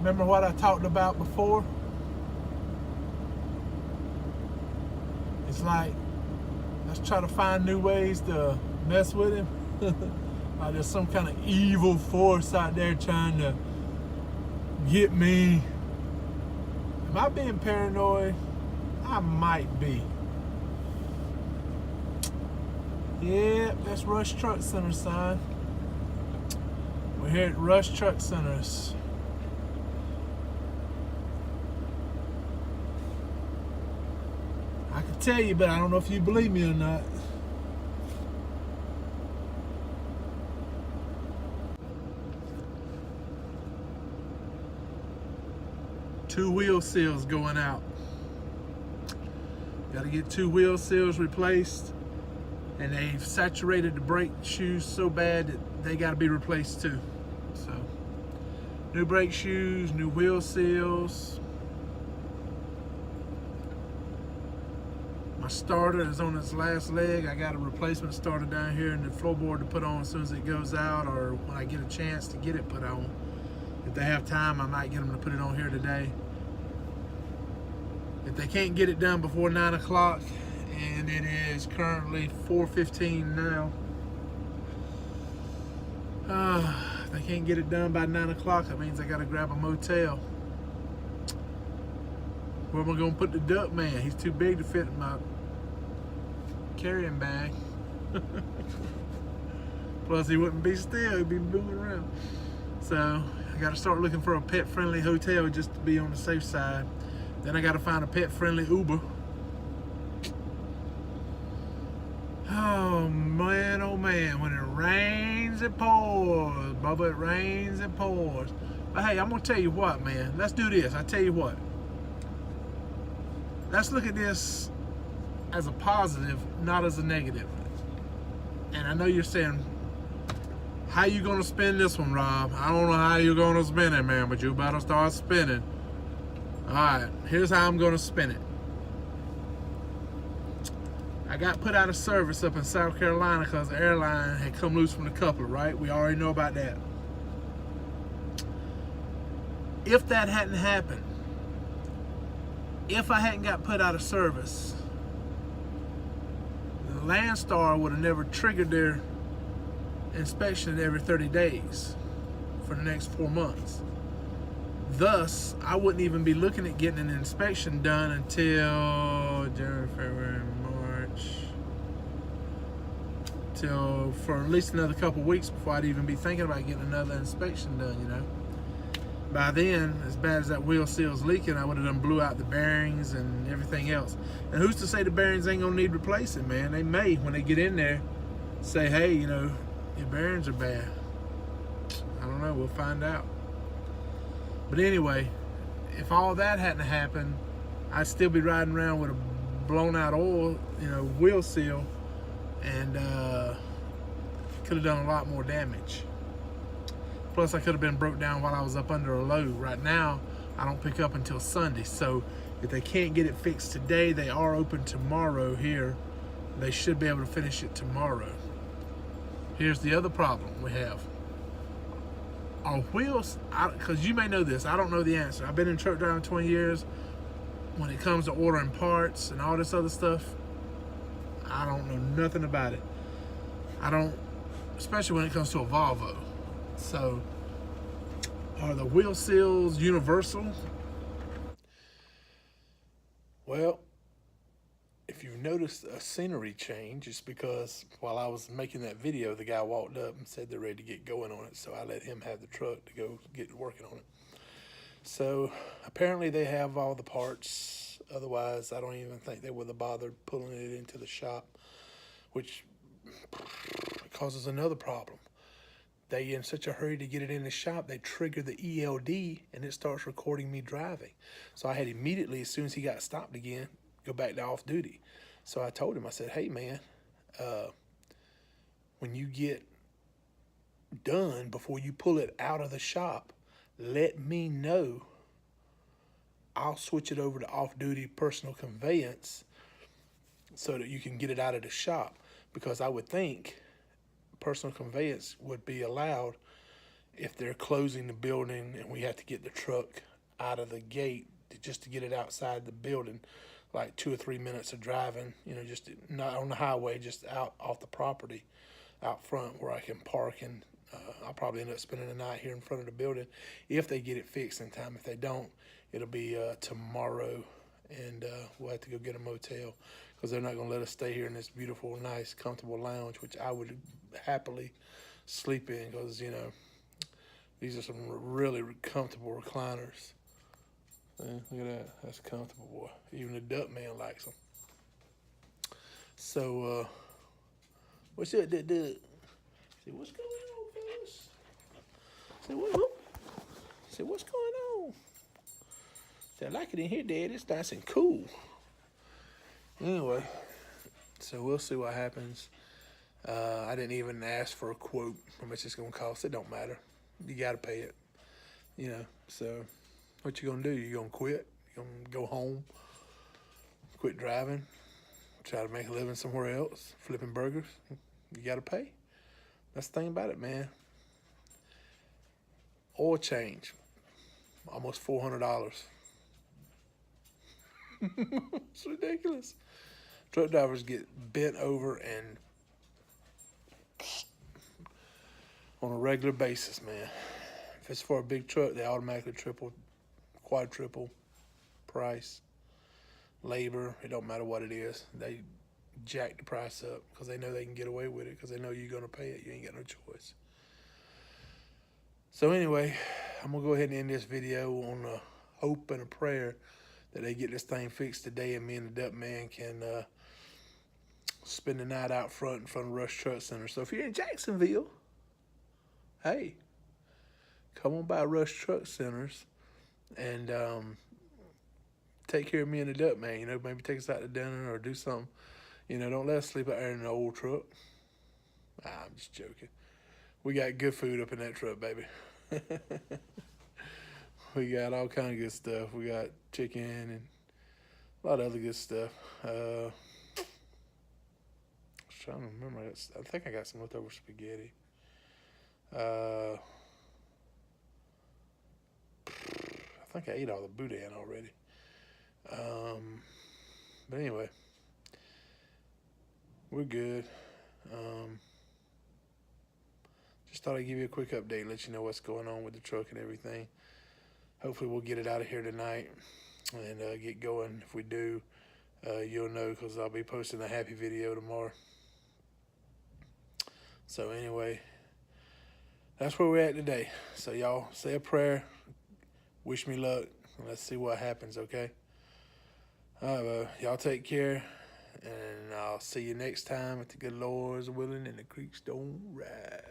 Remember what I talked about before? It's like, let's try to find new ways to mess with him. Like there's some kind of evil force out there trying to get me. Am I being paranoid? I might be. Yeah, that's Rush Truck Center sign. We're here at Rush Truck Centers. I can tell you, but I don't know if you believe me or not. Two wheel seals going out. Got to get two wheel seals replaced, and they've saturated the brake shoes so bad that they got to be replaced too. So, new brake shoes, new wheel seals. My starter is on its last leg. I got a replacement starter down here in the floorboard to put on as soon as it goes out, or when I get a chance to get it put on. If they have time, I might get them to put it on here today. If they can't get it done before 9 o'clock, and it is currently 4:15 now, if they can't get it done by 9 o'clock, that means I gotta grab a motel. Where am I gonna put the duck man? He's too big to fit in my carrying bag. Plus he wouldn't be still, he'd be moving around. So I gotta start looking for a pet-friendly hotel just to be on the safe side. Then I gotta find a pet-friendly Uber. Oh man, when it rains, it pours. Bubba, it rains, it pours. But hey, I'm gonna tell you what, man. Let's do this. I tell you what. Let's look at this as a positive, not as a negative. And I know you're saying, how you gonna spend this one, Rob? I don't know how you're gonna spend it, man, but you better start spending. All right, here's how I'm gonna spend it. I got put out of service up in South Carolina because the airline had come loose from the coupler, right? We already know about that. If that hadn't happened, if I hadn't got put out of service, the Landstar would have never triggered their inspection every 30 days for the next 4 months. Thus, I wouldn't even be looking at getting an inspection done until January, February, March, till for at least another couple weeks before I'd even be thinking about getting another inspection done, you know. By then, as bad as that wheel seal's leaking, I would have done blew out the bearings and everything else. And who's to say the bearings ain't gonna need replacing, man? They may, when they get in there, say, hey, you know, your bearings are bad. I don't know, we'll find out. But anyway, if all that hadn't happened, I'd still be riding around with a blown out oil, you know, wheel seal, and could have done a lot more damage. Plus I could have been broke down while I was up under a load. Right now, I don't pick up until Sunday. So if they can't get it fixed today, they are open tomorrow here. They should be able to finish it tomorrow. Here's the other problem we have. Our wheels, because you may know this, I don't know the answer. I've been in truck driving 20 years. When it comes to ordering parts and all this other stuff, I don't know nothing about it. I don't, especially when it comes to a Volvo. So, are the wheel seals universal? Well, if you've noticed a scenery change, it's because while I was making that video, the guy walked up and said they're ready to get going on it. So I let him have the truck to go get working on it. So apparently they have all the parts. Otherwise, I don't even think they would have bothered pulling it into the shop, which causes another problem. They in such a hurry to get it in the shop, they trigger the ELD and it starts recording me driving. So I had immediately, as soon as he got stopped again, go back to off duty. So I told him, I said, hey man, when you get done, before you pull it out of the shop, let me know. I'll switch it over to off-duty personal conveyance so that you can get it out of the shop. Because I would think personal conveyance would be allowed if they're closing the building and we have to get the truck out of the gate just to get it outside the building, like 2 or 3 minutes of driving, just not on the highway, just out off the property out front where I can park, and I'll probably end up spending the night here in front of the building if they get it fixed in time. If they don't, it'll be tomorrow, and we'll have to go get a motel because they're not going to let us stay here in this beautiful, nice, comfortable lounge, which I would happily sleep in because, these are some really comfortable recliners. Look at that. That's comfortable, boy. Even the duck man likes them. So, what's up, duck? Say, what's going on, fellas? Say, what's going on? Say, I like it in here, Dad. It's nice and cool. Anyway, so we'll see what happens. I didn't even ask for a quote how much it's going to cost. It don't matter. You got to pay it. So what you going to do? You going to quit? You going to go home? Quit driving? Try to make a living somewhere else? Flipping burgers? You got to pay. That's the thing about it, man. Oil change, almost $400. It's ridiculous. Truck drivers get bent over and on a regular basis, man. If it's for a big truck, they automatically triple, quadruple price. Labor, it don't matter what it is. They jack the price up because they know they can get away with it because they know you're going to pay it. You ain't got no choice. So anyway, I'm going to go ahead and end this video on a hope and a prayer that they get this thing fixed today and me and the Duck Man can spend the night out front in front of Rush Truck Center. So if you're in Jacksonville, hey, come on by Rush Truck Centers and take care of me and the Duck Man. Maybe take us out to dinner or do something. Don't let us sleep out there in an old truck. I'm just joking. We got good food up in that truck, baby. We got all kind of good stuff. We got chicken and a lot of other good stuff. I was trying to remember. I think I got some leftover spaghetti. I think I ate all the boudin already. But anyway, we're good. Just thought I'd give you a quick update, let you know what's going on with the truck and everything. Hopefully we'll get it out of here tonight and get going. If we do, you'll know because I'll be posting a happy video tomorrow. So anyway, that's where we're at today. So y'all say a prayer, wish me luck, and let's see what happens, okay? All right, well, y'all take care, and I'll see you next time if the good Lord is willing and the creeks don't rise.